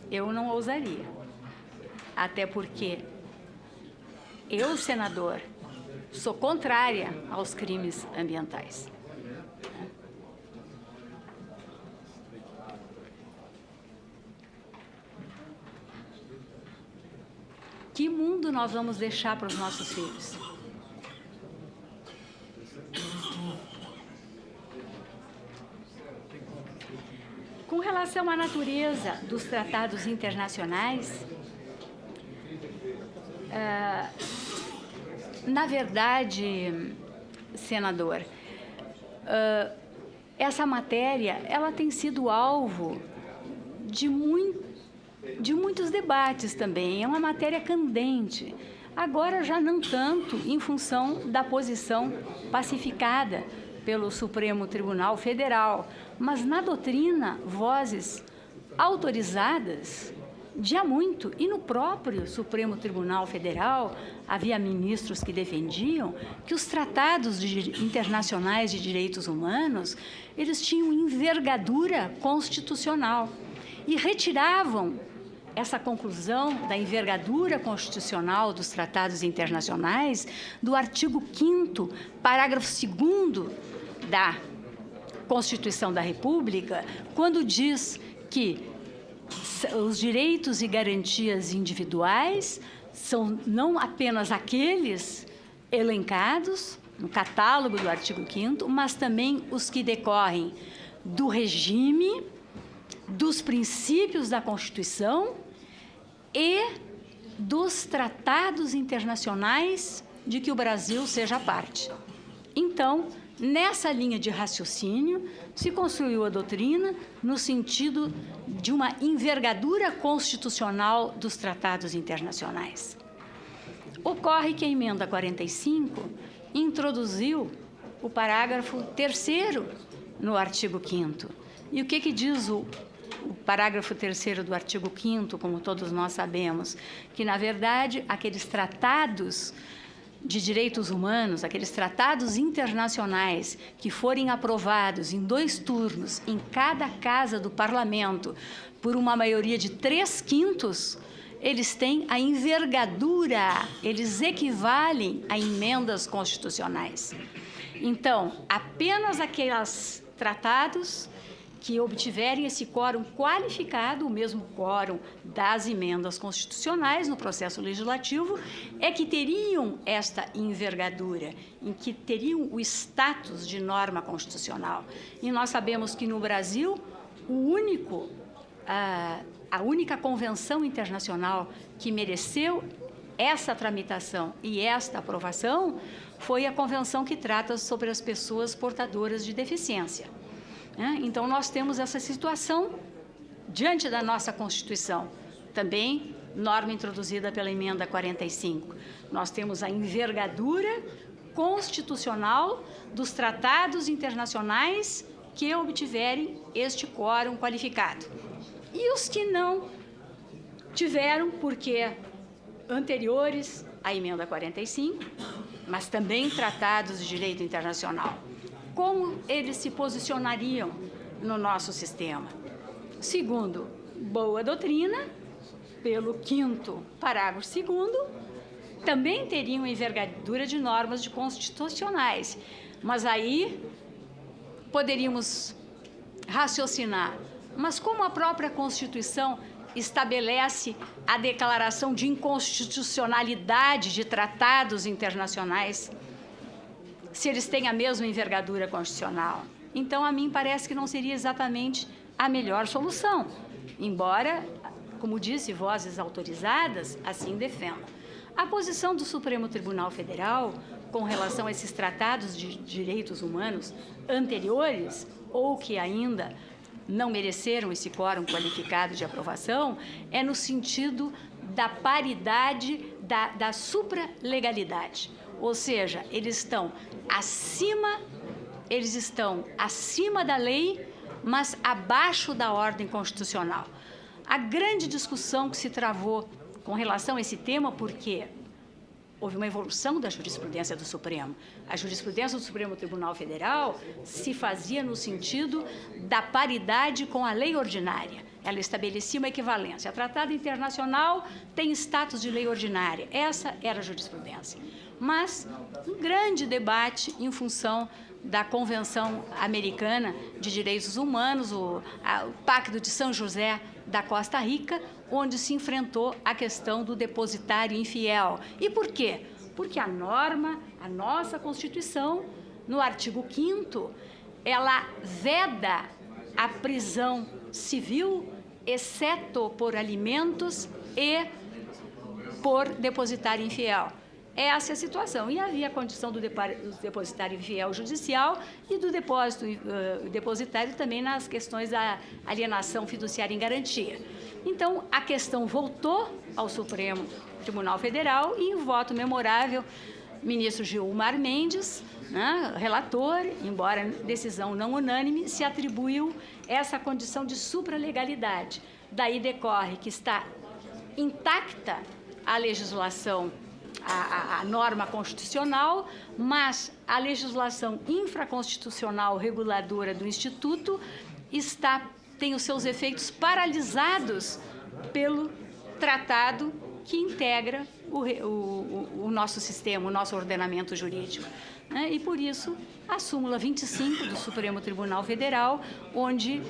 Eu não ousaria. Até porque eu, senador, sou contrária aos crimes ambientais. Que mundo nós vamos deixar para os nossos filhos? Com relação à natureza dos tratados internacionais, na verdade, senador, essa matéria ela tem sido alvo de muitos debates também. É uma matéria candente. Agora já não tanto em função da posição pacificada pelo Supremo Tribunal Federal, mas na doutrina, vozes autorizadas de há muito, e no próprio Supremo Tribunal Federal havia ministros que defendiam que os tratados internacionais de direitos humanos, eles tinham envergadura constitucional e retiravam essa conclusão da envergadura constitucional dos tratados internacionais do artigo 5º, parágrafo 2º da Constituição da República, quando diz que os direitos e garantias individuais são não apenas aqueles elencados no catálogo do artigo 5º, mas também os que decorrem do regime, dos princípios da Constituição e dos tratados internacionais de que o Brasil seja parte. Então, nessa linha de raciocínio, se construiu a doutrina no sentido de uma envergadura constitucional dos tratados internacionais. Ocorre que a emenda 45 introduziu o parágrafo 3º no artigo 5º. E o que diz o parágrafo 3º do artigo 5º, como todos nós sabemos? Que, na verdade, aqueles tratados de direitos humanos, aqueles tratados internacionais que forem aprovados em 2 turnos em cada casa do Parlamento por uma maioria de 3/5, eles têm a envergadura, eles equivalem a emendas constitucionais. Então, apenas aqueles tratados que obtiverem esse quórum qualificado, o mesmo quórum das emendas constitucionais no processo legislativo, é que teriam esta envergadura, em que teriam o status de norma constitucional. E nós sabemos que no Brasil, a única convenção internacional que mereceu essa tramitação e esta aprovação foi a convenção que trata sobre as pessoas portadoras de deficiência. Então, nós temos essa situação diante da nossa Constituição, também norma introduzida pela emenda 45. Nós temos a envergadura constitucional dos tratados internacionais que obtiverem este quórum qualificado. E os que não tiveram, porque anteriores à emenda 45, mas também tratados de direito internacional. Como eles se posicionariam no nosso sistema? Segundo boa doutrina, pelo 5º parágrafo 2º, também teriam envergadura de normas constitucionais. Mas aí poderíamos raciocinar. Mas como a própria Constituição estabelece a declaração de inconstitucionalidade de tratados internacionais, se eles têm a mesma envergadura constitucional? Então, a mim parece que não seria exatamente a melhor solução, embora, como disse, vozes autorizadas assim defendam. A posição do Supremo Tribunal Federal com relação a esses tratados de direitos humanos anteriores, ou que ainda não mereceram esse quórum qualificado de aprovação, é no sentido da paridade, da supralegalidade. Ou seja, eles estão acima da lei, mas abaixo da ordem constitucional. A grande discussão que se travou com relação a esse tema, porque houve uma evolução da jurisprudência do Supremo. A jurisprudência do Supremo Tribunal Federal se fazia no sentido da paridade com a lei ordinária. Ela estabelecia uma equivalência. A tratado internacional tem status de lei ordinária. Essa era a jurisprudência. Mas um grande debate em função da Convenção Americana de Direitos Humanos, o Pacto de São José da Costa Rica, onde se enfrentou a questão do depositário infiel. E por quê? Porque a norma, a nossa Constituição, no artigo 5º, ela veda a prisão civil, exceto por alimentos e por depositário infiel. Essa é a situação. E havia a condição do depositário infiel judicial e do depositário também nas questões da alienação fiduciária em garantia. Então, a questão voltou ao Supremo Tribunal Federal e, em voto memorável, o ministro Gilmar Mendes, né, relator, embora decisão não unânime, se atribuiu essa condição de supralegalidade. Daí decorre que está intacta a legislação, a norma constitucional, mas a legislação infraconstitucional reguladora do Instituto tem os seus efeitos paralisados pelo tratado que integra o nosso sistema, o nosso ordenamento jurídico. Né? E, por isso, a súmula 25 do Supremo Tribunal Federal, onde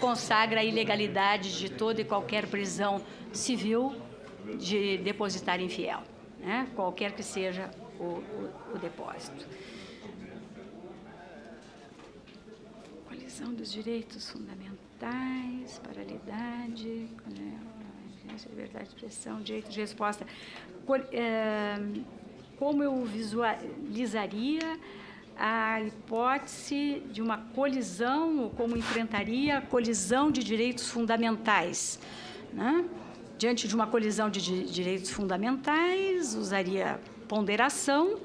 consagra a ilegalidade de toda e qualquer prisão civil de depositário infiel, né? Qualquer que seja o depósito. Colisão dos direitos fundamentais, paralidade, liberdade de expressão, direito de resposta. Como eu visualizaria a hipótese de uma colisão, ou como enfrentaria a colisão de direitos fundamentais, né? Diante de uma colisão de direitos fundamentais, usaria ponderação.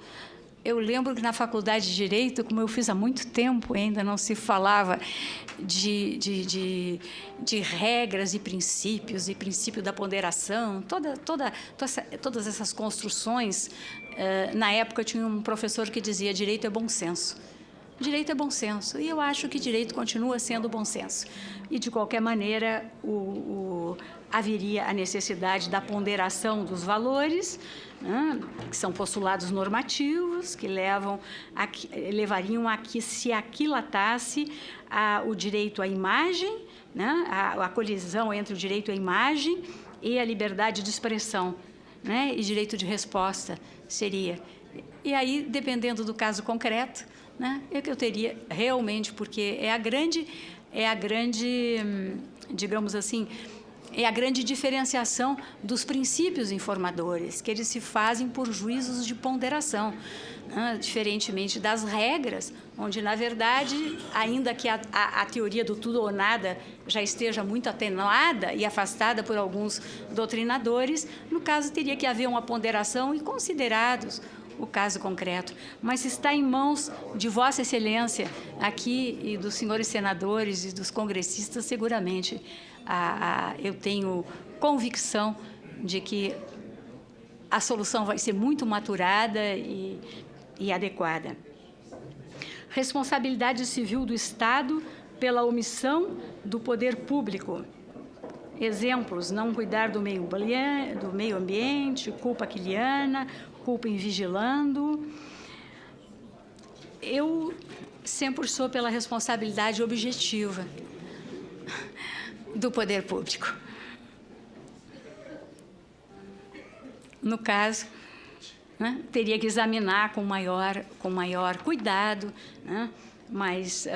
Eu lembro que na Faculdade de Direito, como eu fiz há muito tempo, ainda não se falava de regras e princípios, e princípio da ponderação, todas essas construções. Na época, tinha um professor que dizia: direito é bom senso. Direito é bom senso, e eu acho que direito continua sendo bom senso. E, de qualquer maneira, haveria a necessidade da ponderação dos valores, né, que são postulados normativos, que levariam a que se aquilatasse o direito à imagem, né, a colisão entre o direito à imagem e a liberdade de expressão, né, e direito de resposta seria. E aí, dependendo do caso concreto, né, é que eu teria realmente, porque é a grande, digamos assim, é a grande diferenciação dos princípios informadores, que eles se fazem por juízos de ponderação, né, diferentemente das regras, onde, na verdade, ainda que a teoria do tudo ou nada já esteja muito atenuada e afastada por alguns doutrinadores, no caso, teria que haver uma ponderação e considerados o caso concreto, mas está em mãos de Vossa Excelência aqui e dos senhores senadores e dos congressistas, seguramente. Eu tenho convicção de que a solução vai ser muito maturada e adequada. Responsabilidade civil do Estado pela omissão do poder público. Exemplos: não cuidar do meio ambiente, culpa quiliana, culpa em vigilando. Eu sempre sou pela responsabilidade objetiva do poder público. No caso, né, teria que examinar com maior cuidado, né, mas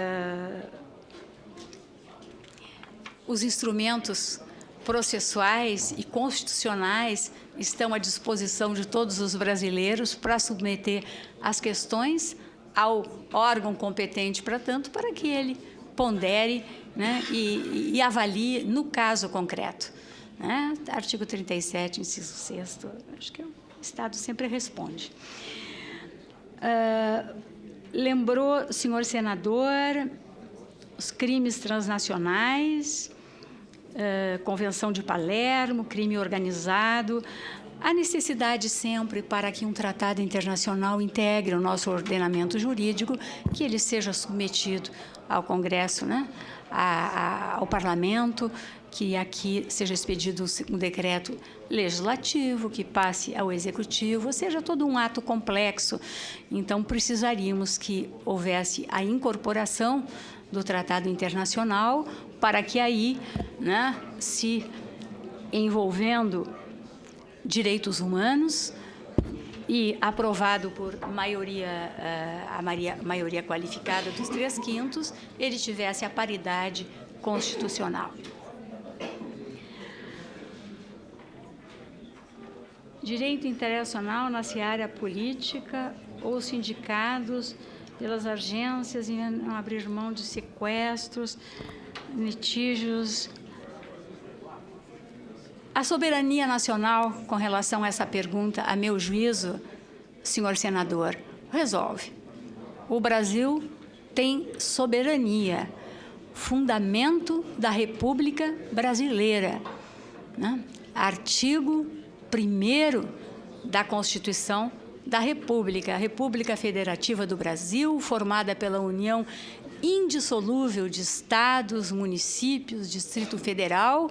os instrumentos processuais e constitucionais estão à disposição de todos os brasileiros para submeter as questões ao órgão competente para tanto, para que ele pondere, né, e avalie no caso concreto. Né? Artigo 37, inciso 6º, acho que o Estado sempre responde. Lembrou, senhor senador, os crimes transnacionais, Convenção de Palermo, crime organizado, A necessidade sempre para que um tratado internacional integre o nosso ordenamento jurídico, que ele seja submetido ao Congresso, né, ao Parlamento, que aqui seja expedido um decreto legislativo, que passe ao Executivo, ou seja, todo um ato complexo. Então, precisaríamos que houvesse a incorporação do Tratado Internacional para que aí, né, se envolvendo direitos humanos e aprovado por maioria, a maioria qualificada dos 3/5, ele tivesse a paridade constitucional. Direito internacional na seara política ou sindicados pelas agências em não abrir mão de sequestros, litígios. A soberania nacional, com relação a essa pergunta, a meu juízo, senhor senador, resolve. O Brasil tem soberania, fundamento da República Brasileira, né? Artigo 1º da Constituição da República, a República Federativa do Brasil, formada pela união indissolúvel de estados, municípios, Distrito Federal,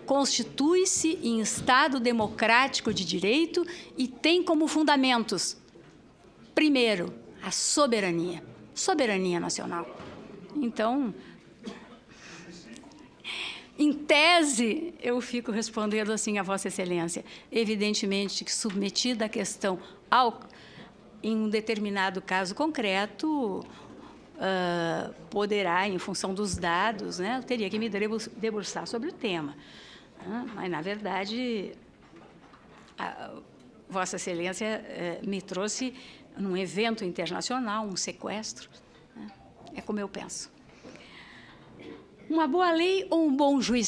constitui-se em Estado democrático de direito e tem como fundamentos, primeiro, a soberania nacional. Então, em tese, eu fico respondendo assim a Vossa Excelência, evidentemente que submetida a questão em um determinado caso concreto, poderá, em função dos dados, né, eu teria que me debruçar sobre o tema. Mas, na verdade, Vossa Excelência me trouxe num evento internacional, um sequestro, né? É como eu penso. Uma boa lei ou um bom juiz?